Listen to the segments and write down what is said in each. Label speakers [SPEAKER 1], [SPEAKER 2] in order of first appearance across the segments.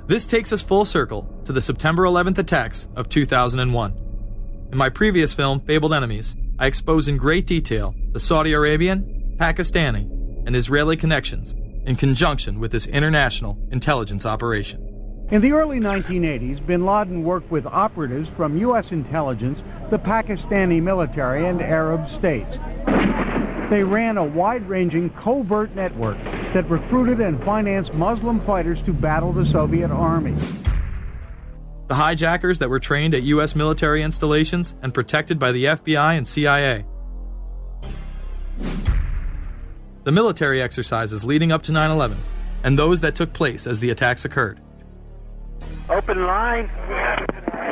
[SPEAKER 1] This takes us full circle to the September 11th attacks of 2001. In my previous film, Fabled Enemies, I expose in great detail the Saudi Arabian, Pakistani, and Israeli connections in conjunction with this international intelligence operation.
[SPEAKER 2] In the early 1980s, bin Laden worked with operatives from U.S. intelligence, the Pakistani military, and Arab states. They ran a wide-ranging covert network that recruited and financed Muslim fighters to battle the Soviet army.
[SPEAKER 1] The hijackers that were trained at U.S. military installations and protected by the FBI and CIA. The military exercises leading up to 9/11, and those that took place as the attacks occurred.
[SPEAKER 3] Open line.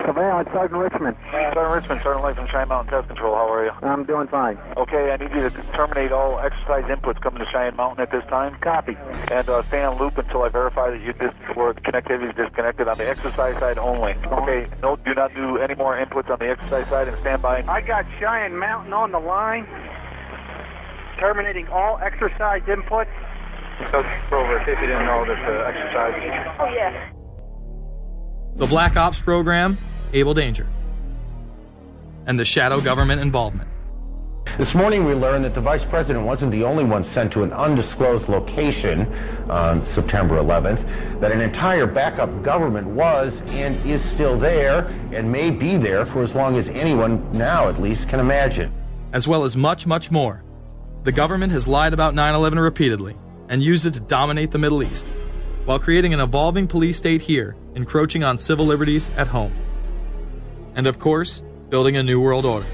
[SPEAKER 4] Surveillance, Sergeant Richmond.
[SPEAKER 3] Sergeant Richmond, Sergeant Light from Cheyenne Mountain Test Control. How are you?
[SPEAKER 4] I'm doing fine.
[SPEAKER 3] Okay, I need you to terminate all exercise inputs coming to Cheyenne Mountain at this time.
[SPEAKER 4] Copy.
[SPEAKER 3] And stay on loop until I verify that the connectivity is disconnected on the exercise side only. Okay, no, do not do any more inputs on the exercise side and stand by.
[SPEAKER 4] I got Cheyenne Mountain on the line. Terminating all exercise inputs.
[SPEAKER 3] Over, in case you didn't know, there's exercise.
[SPEAKER 4] Oh, yeah.
[SPEAKER 1] The Black Ops program, Able Danger, and the shadow government involvement.
[SPEAKER 5] This morning we learned that the Vice President wasn't the only one sent to an undisclosed location on September 11th, that an entire backup government was and is still there and may be there for as long as anyone now at least can imagine.
[SPEAKER 1] As well as much, much more. The government has lied about 9/11 repeatedly and used it to dominate the Middle East, while creating an evolving police state here, encroaching on civil liberties at home. And of course, building a new world order.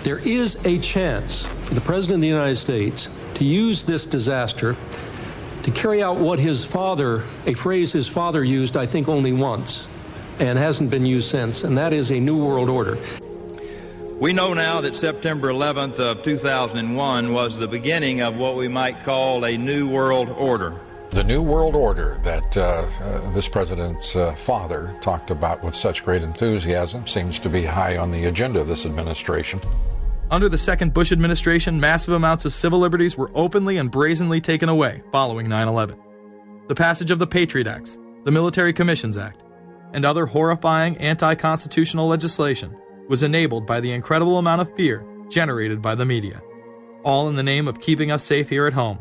[SPEAKER 6] There is a chance for the President of the United States to use this disaster to carry out what his father, a phrase his father used, I think, only once, and hasn't been used since, and that is a new world order.
[SPEAKER 7] We know now that September 11th of 2001 was the beginning of what we might call a new world order.
[SPEAKER 8] The new world order that this president's father talked about with such great enthusiasm seems to be high on the agenda of this administration.
[SPEAKER 1] Under the second Bush administration, massive amounts of civil liberties were openly and brazenly taken away following 9/11. The passage of the Patriot Acts, the Military Commissions Act, and other horrifying anti-constitutional legislation was enabled by the incredible amount of fear generated by the media, all in the name of keeping us safe here at home.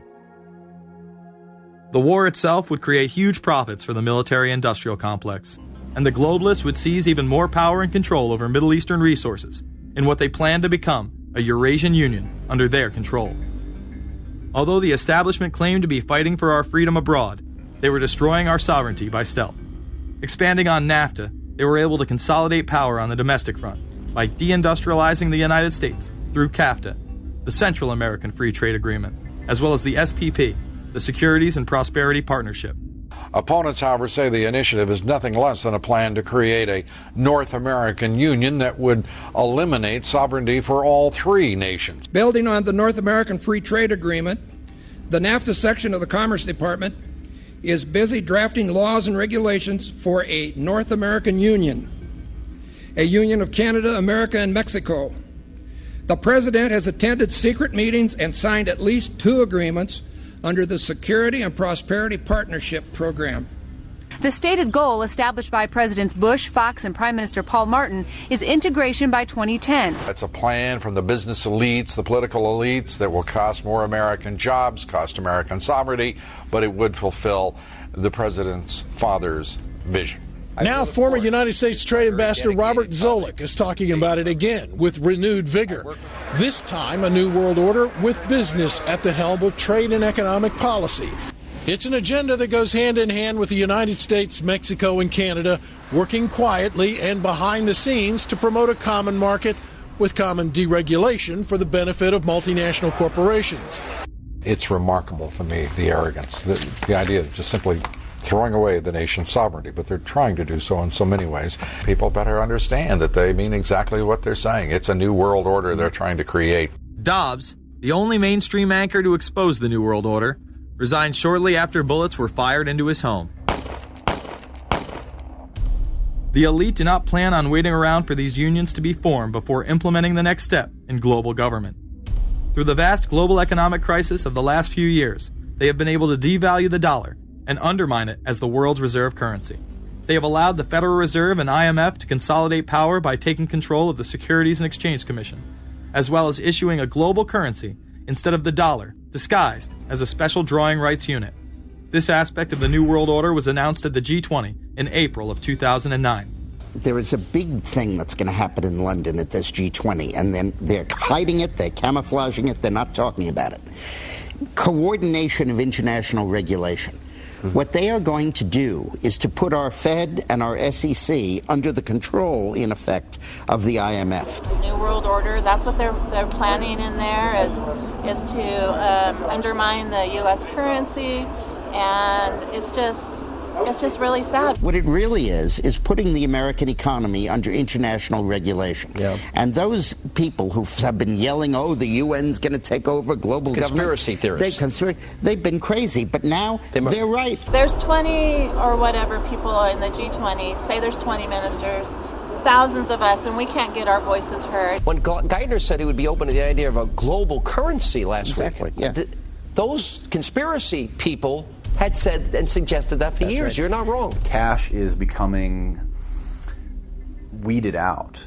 [SPEAKER 1] The war itself would create huge profits for the military-industrial complex, and the globalists would seize even more power and control over Middle Eastern resources in what they planned to become a Eurasian Union under their control. Although the establishment claimed to be fighting for our freedom abroad, they were destroying our sovereignty by stealth. Expanding on NAFTA, they were able to consolidate power on the domestic front by deindustrializing the United States through CAFTA, the Central American Free Trade Agreement, as well as the SPP, the Securities and Prosperity Partnership.
[SPEAKER 8] Opponents, however, say the initiative is nothing less than a plan to create a North American Union that would eliminate sovereignty for all three nations.
[SPEAKER 9] Building on the North American Free Trade Agreement, the NAFTA section of the Commerce Department is busy drafting laws and regulations for a North American Union, a union of Canada, America, and Mexico. The President has attended secret meetings and signed at least 2 agreements under the Security and Prosperity Partnership Program.
[SPEAKER 10] The stated goal established by Presidents Bush, Fox, and Prime Minister Paul Martin is integration by 2010.
[SPEAKER 8] It's a plan from the business elites, the political elites, that will cost more American jobs, cost American sovereignty, but it would fulfill the president's father's vision.
[SPEAKER 11] Now, former United States Trade Ambassador Robert Zoellick is talking about it again with renewed vigor. This time, a new world order with business at the helm of trade and economic policy. It's an agenda that goes hand in hand with the United States, Mexico, and Canada, working quietly and behind the scenes to promote a common market with common deregulation for the benefit of multinational corporations.
[SPEAKER 8] It's remarkable to me, the arrogance, the idea of just simply throwing away the nation's sovereignty, but they're trying to do so in so many ways. People better understand that they mean exactly what they're saying. It's a new world order they're trying to create.
[SPEAKER 1] Dobbs, the only mainstream anchor to expose the New World Order, resigned shortly after bullets were fired into his home. The elite do not plan on waiting around for these unions to be formed before implementing the next step in global government. Through the vast global economic crisis of the last few years, they have been able to devalue the dollar and undermine it as the world's reserve currency. They have allowed the Federal Reserve and IMF to consolidate power by taking control of the Securities and Exchange Commission, as well as issuing a global currency instead of the dollar, disguised as a special drawing rights unit. This aspect of the New World Order was announced at the G20 in April of 2009.
[SPEAKER 12] There is a big thing that's going to happen in London at this G20, and then they're hiding it, they're camouflaging it, they're not talking about it. Coordination of international regulation. What they are going to do is to put our Fed and our SEC under the control, in effect, of the IMF.
[SPEAKER 13] The New World Order, that's what they're planning in there, is to undermine the U.S. currency, and it's just really sad.
[SPEAKER 12] What it really is putting the American economy under international regulation. Yeah. And those people who have been yelling, oh, the UN's going to take over global
[SPEAKER 14] conspiracy
[SPEAKER 12] government.
[SPEAKER 14] Theorists.
[SPEAKER 12] They've been crazy, but now they're right.
[SPEAKER 13] There's 20 or whatever people in the G20. Say there's 20 ministers. Thousands of us, and we can't get our voices heard.
[SPEAKER 14] When Geithner said he would be open to the idea of a global currency last week, those conspiracy people had said and suggested that for years. Right. You're not wrong.
[SPEAKER 15] Cash is becoming weeded out.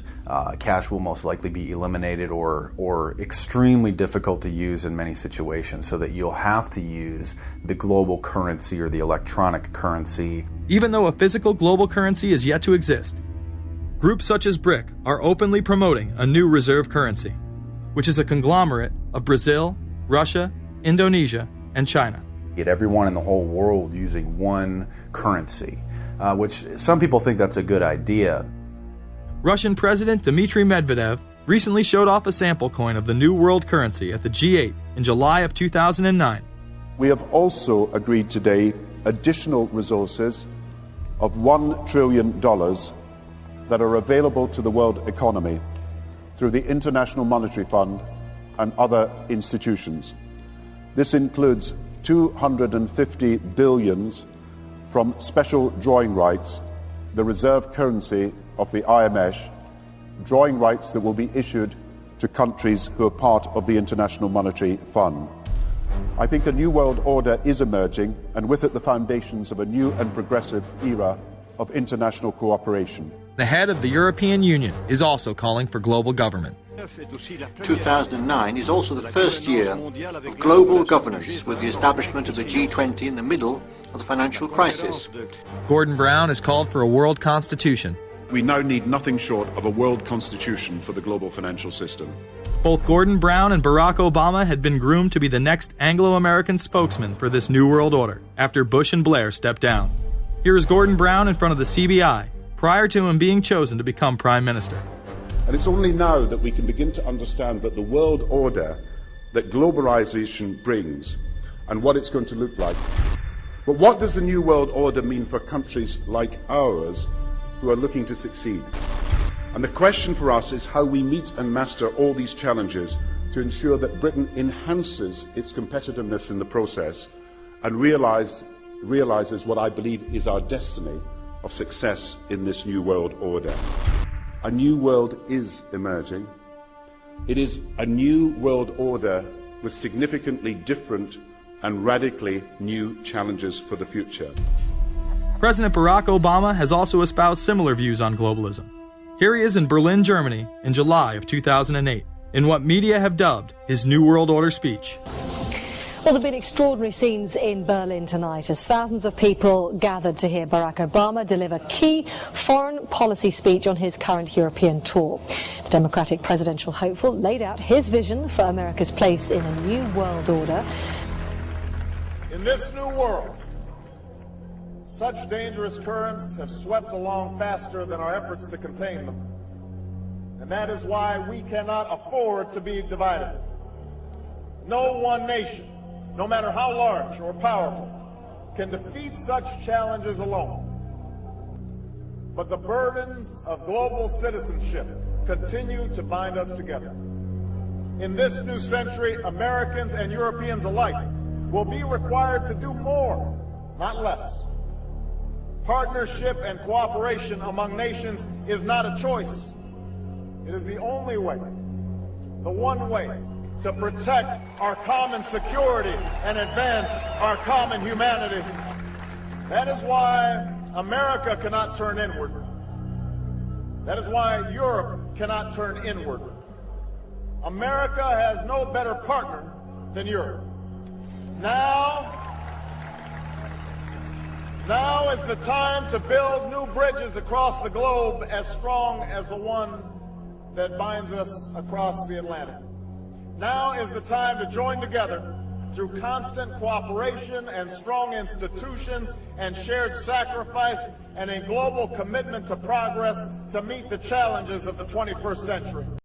[SPEAKER 15] Cash will most likely be eliminated or extremely difficult to use in many situations, so that you'll have to use the global currency or the electronic currency.
[SPEAKER 1] Even though a physical global currency is yet to exist, groups such as BRIC are openly promoting a new reserve currency, which is a conglomerate of Brazil, Russia, Indonesia, and China.
[SPEAKER 15] Get everyone in the whole world using one currency, which some people think that's a good idea.
[SPEAKER 1] Russian President Dmitry Medvedev recently showed off a sample coin of the new world currency at the G8 in July of 2009.
[SPEAKER 16] We have also agreed today additional resources of $1 trillion that are available to the world economy through the International Monetary Fund and other institutions. This includes 250 billion from special drawing rights, the reserve currency of the IMF, drawing rights that will be issued to countries who are part of the International Monetary Fund. I think a new world order is emerging, and with it the foundations of a new and progressive era of international cooperation.
[SPEAKER 1] The head of the European Union is also calling for global government.
[SPEAKER 17] 2009 is also the first year of global governance, with the establishment of the G20 in the middle of the financial crisis.
[SPEAKER 1] Gordon Brown has called for a world constitution.
[SPEAKER 16] We now need nothing short of a world constitution for the global financial system.
[SPEAKER 1] Both Gordon Brown and Barack Obama had been groomed to be the next Anglo-American spokesman for this new world order after Bush and Blair stepped down. Here is Gordon Brown in front of the CBI prior to him being chosen to become Prime Minister.
[SPEAKER 16] And it's only now that we can begin to understand that the world order that globalization brings and what it's going to look like. But what does the new world order mean for countries like ours who are looking to succeed? And the question for us is how we meet and master all these challenges to ensure that Britain enhances its competitiveness in the process and realizes what I believe is our destiny of success in this new world order. A new world is emerging. It is a new world order with significantly different and radically new challenges for the future.
[SPEAKER 1] President Barack Obama has also espoused similar views on globalism. Here he is in Berlin, Germany, in July of 2008, in what media have dubbed his New World Order speech.
[SPEAKER 18] Well, there have been extraordinary scenes in Berlin tonight as thousands of people gathered to hear Barack Obama deliver key foreign policy speech on his current European tour. The Democratic presidential hopeful laid out his vision for America's place in a new world order.
[SPEAKER 19] In this new world, such dangerous currents have swept along faster than our efforts to contain them. And that is why we cannot afford to be divided. No one nation, no matter how large or powerful, can defeat such challenges alone. But the burdens of global citizenship continue to bind us together. In this new century, Americans and Europeans alike will be required to do more, not less. Partnership and cooperation among nations is not a choice. It is the only way, the one way, to protect our common security and advance our common humanity. That is why America cannot turn inward. That is why Europe cannot turn inward. America has no better partner than Europe. Now is the time to build new bridges across the globe as strong as the one that binds us across the Atlantic. Now is the time to join together through constant cooperation and strong institutions and shared sacrifice and a global commitment to progress to meet the challenges of the 21st century.